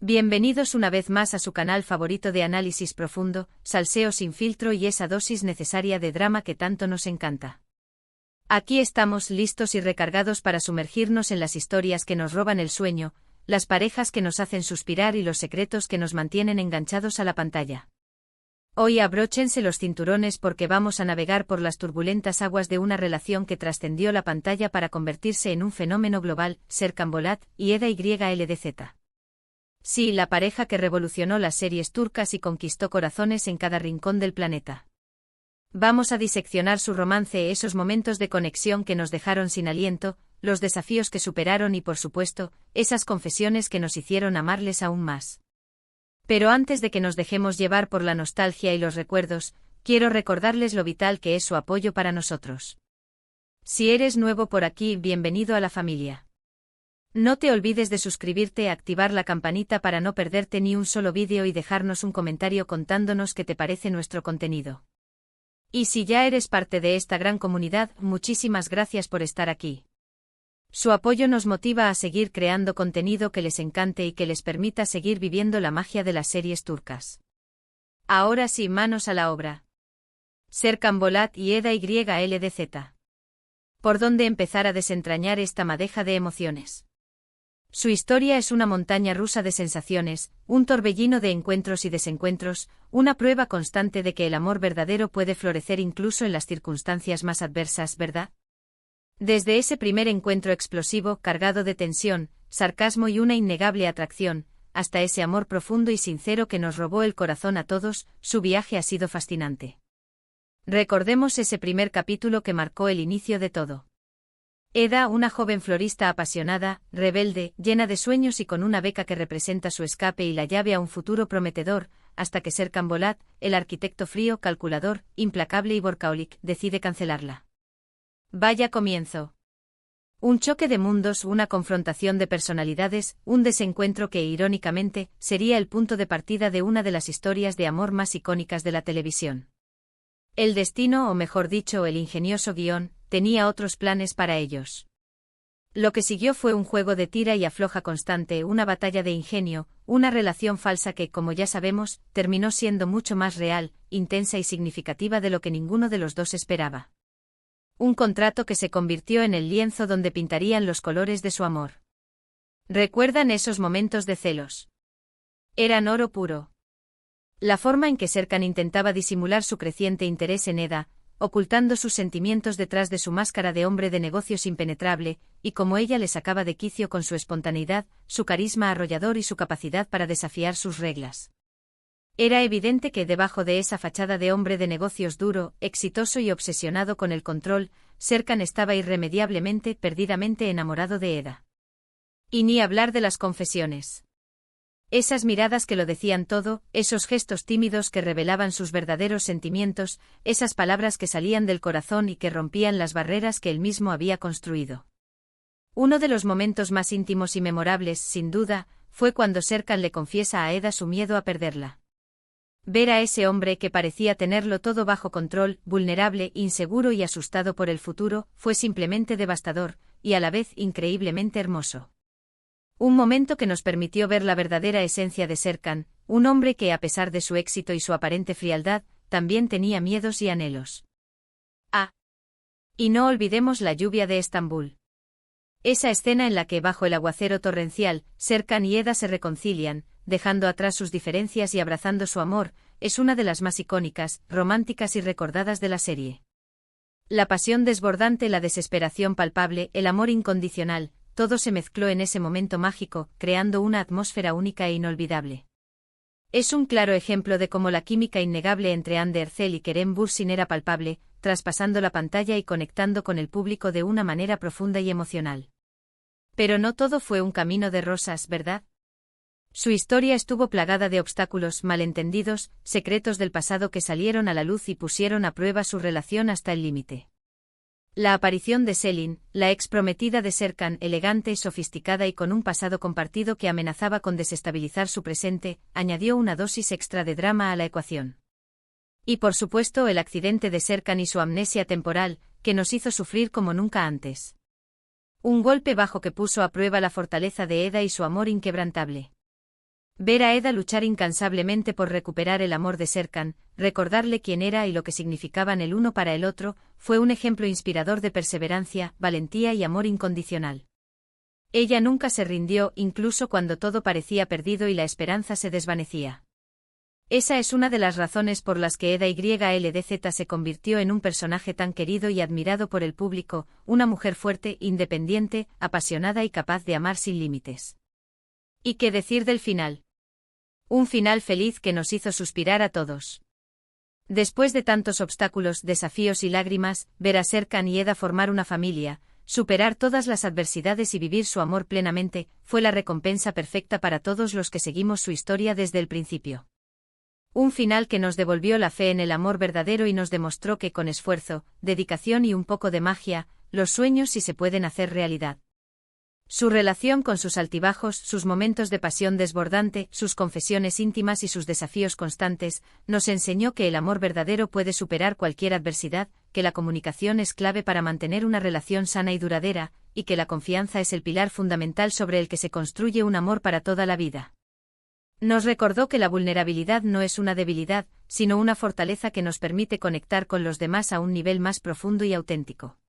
Bienvenidos una vez más a su canal favorito de análisis profundo, salseo sin filtro y esa dosis necesaria de drama que tanto nos encanta. Aquí estamos listos y recargados para sumergirnos en las historias que nos roban el sueño, las parejas que nos hacen suspirar y los secretos que nos mantienen enganchados a la pantalla. Hoy abróchense los cinturones porque vamos a navegar por las turbulentas aguas de una relación que trascendió la pantalla para convertirse en un fenómeno global, Serkan Bolat y Eda YLDZ. Sí, la pareja que revolucionó las series turcas y conquistó corazones en cada rincón del planeta. Vamos a diseccionar su romance, esos momentos de conexión que nos dejaron sin aliento, los desafíos que superaron y, por supuesto, esas confesiones que nos hicieron amarles aún más. Pero antes de que nos dejemos llevar por la nostalgia y los recuerdos, quiero recordarles lo vital que es su apoyo para nosotros. Si eres nuevo por aquí, bienvenido a la familia. No te olvides de suscribirte, activar la campanita para no perderte ni un solo vídeo y dejarnos un comentario contándonos qué te parece nuestro contenido. Y si ya eres parte de esta gran comunidad, muchísimas gracias por estar aquí. Su apoyo nos motiva a seguir creando contenido que les encante y que les permita seguir viviendo la magia de las series turcas. Ahora sí, manos a la obra. Serkan Bolat y Eda YLDZ. ¿Por dónde empezar a desentrañar esta madeja de emociones? Su historia es una montaña rusa de sensaciones, un torbellino de encuentros y desencuentros, una prueba constante de que el amor verdadero puede florecer incluso en las circunstancias más adversas, ¿verdad? Desde ese primer encuentro explosivo, cargado de tensión, sarcasmo y una innegable atracción, hasta ese amor profundo y sincero que nos robó el corazón a todos, su viaje ha sido fascinante. Recordemos ese primer capítulo que marcó el inicio de todo. Eda, una joven florista apasionada, rebelde, llena de sueños y con una beca que representa su escape y la llave a un futuro prometedor, hasta que Serkan Bolat, el arquitecto frío, calculador, implacable y workaholic, decide cancelarla. Vaya comienzo. Un choque de mundos, una confrontación de personalidades, un desencuentro que, irónicamente, sería el punto de partida de una de las historias de amor más icónicas de la televisión. El destino, o mejor dicho, el ingenioso guión, tenía otros planes para ellos. Lo que siguió fue un juego de tira y afloja constante, una batalla de ingenio, una relación falsa que, como ya sabemos, terminó siendo mucho más real, intensa y significativa de lo que ninguno de los dos esperaba. Un contrato que se convirtió en el lienzo donde pintarían los colores de su amor. ¿Recuerdan esos momentos de celos? Eran oro puro. La forma en que Serkan intentaba disimular su creciente interés en Eda, ocultando sus sentimientos detrás de su máscara de hombre de negocios impenetrable, y cómo ella le sacaba de quicio con su espontaneidad, su carisma arrollador y su capacidad para desafiar sus reglas. Era evidente que debajo de esa fachada de hombre de negocios duro, exitoso y obsesionado con el control, Serkan estaba irremediablemente, perdidamente enamorado de Eda. Y ni hablar de las confesiones. Esas miradas que lo decían todo, esos gestos tímidos que revelaban sus verdaderos sentimientos, esas palabras que salían del corazón y que rompían las barreras que él mismo había construido. Uno de los momentos más íntimos y memorables, sin duda, fue cuando Serkan le confiesa a Eda su miedo a perderla. Ver a ese hombre que parecía tenerlo todo bajo control, vulnerable, inseguro y asustado por el futuro, fue simplemente devastador, y a la vez increíblemente hermoso. Un momento que nos permitió ver la verdadera esencia de Serkan, un hombre que, a pesar de su éxito y su aparente frialdad, también tenía miedos y anhelos. Y no olvidemos la lluvia de Estambul. Esa escena en la que, bajo el aguacero torrencial, Serkan y Eda se reconcilian, dejando atrás sus diferencias y abrazando su amor, es una de las más icónicas, románticas y recordadas de la serie. La pasión desbordante, la desesperación palpable, el amor incondicional, todo se mezcló en ese momento mágico, creando una atmósfera única e inolvidable. Es un claro ejemplo de cómo la química innegable entre Hande Erçel y Kerem Bürsin era palpable, traspasando la pantalla y conectando con el público de una manera profunda y emocional. Pero no todo fue un camino de rosas, ¿verdad? Su historia estuvo plagada de obstáculos, malentendidos, secretos del pasado que salieron a la luz y pusieron a prueba su relación hasta el límite. La aparición de Selin, la ex prometida de Serkan, elegante, sofisticada y con un pasado compartido que amenazaba con desestabilizar su presente, añadió una dosis extra de drama a la ecuación. Y por supuesto el accidente de Serkan y su amnesia temporal, que nos hizo sufrir como nunca antes. Un golpe bajo que puso a prueba la fortaleza de Eda y su amor inquebrantable. Ver a Eda luchar incansablemente por recuperar el amor de Serkan, recordarle quién era y lo que significaban el uno para el otro, fue un ejemplo inspirador de perseverancia, valentía y amor incondicional. Ella nunca se rindió, incluso cuando todo parecía perdido y la esperanza se desvanecía. Esa es una de las razones por las que Eda YLDZ se convirtió en un personaje tan querido y admirado por el público, una mujer fuerte, independiente, apasionada y capaz de amar sin límites. ¿Y qué decir del final? Un final feliz que nos hizo suspirar a todos. Después de tantos obstáculos, desafíos y lágrimas, ver a Serkan y Eda formar una familia, superar todas las adversidades y vivir su amor plenamente, fue la recompensa perfecta para todos los que seguimos su historia desde el principio. Un final que nos devolvió la fe en el amor verdadero y nos demostró que con esfuerzo, dedicación y un poco de magia, los sueños sí se pueden hacer realidad. Su relación con sus altibajos, sus momentos de pasión desbordante, sus confesiones íntimas y sus desafíos constantes, nos enseñó que el amor verdadero puede superar cualquier adversidad, que la comunicación es clave para mantener una relación sana y duradera, y que la confianza es el pilar fundamental sobre el que se construye un amor para toda la vida. Nos recordó que la vulnerabilidad no es una debilidad, sino una fortaleza que nos permite conectar con los demás a un nivel más profundo y auténtico.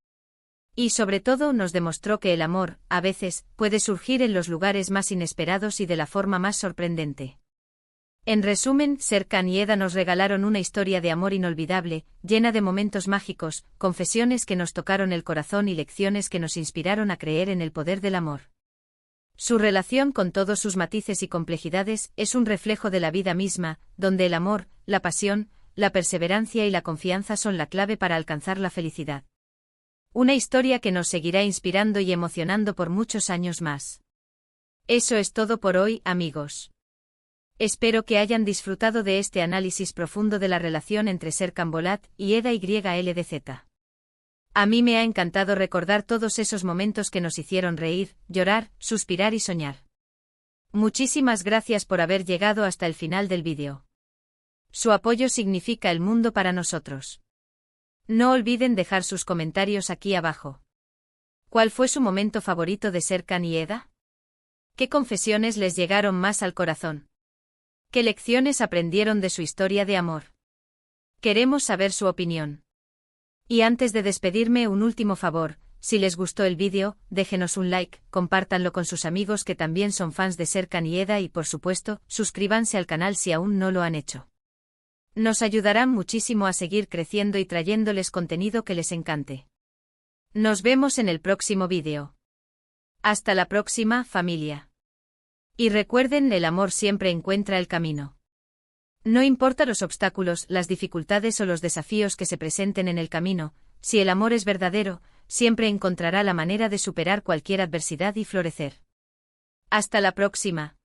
Y sobre todo nos demostró que el amor, a veces, puede surgir en los lugares más inesperados y de la forma más sorprendente. En resumen, Serkan y Eda nos regalaron una historia de amor inolvidable, llena de momentos mágicos, confesiones que nos tocaron el corazón y lecciones que nos inspiraron a creer en el poder del amor. Su relación, con todos sus matices y complejidades, es un reflejo de la vida misma, donde el amor, la pasión, la perseverancia y la confianza son la clave para alcanzar la felicidad. Una historia que nos seguirá inspirando y emocionando por muchos años más. Eso es todo por hoy, amigos. Espero que hayan disfrutado de este análisis profundo de la relación entre Serkan Bolat y Eda YLDZ. A mí me ha encantado recordar todos esos momentos que nos hicieron reír, llorar, suspirar y soñar. Muchísimas gracias por haber llegado hasta el final del vídeo. Su apoyo significa el mundo para nosotros. No olviden dejar sus comentarios aquí abajo. ¿Cuál fue su momento favorito de Serkan y Eda? ¿Qué confesiones les llegaron más al corazón? ¿Qué lecciones aprendieron de su historia de amor? Queremos saber su opinión. Y antes de despedirme, un último favor: si les gustó el vídeo, déjenos un like, compártanlo con sus amigos que también son fans de Serkan y Eda y por supuesto, suscríbanse al canal si aún no lo han hecho. Nos ayudarán muchísimo a seguir creciendo y trayéndoles contenido que les encante. Nos vemos en el próximo vídeo. Hasta la próxima, familia. Y recuerden, el amor siempre encuentra el camino. No importa los obstáculos, las dificultades o los desafíos que se presenten en el camino, si el amor es verdadero, siempre encontrará la manera de superar cualquier adversidad y florecer. Hasta la próxima.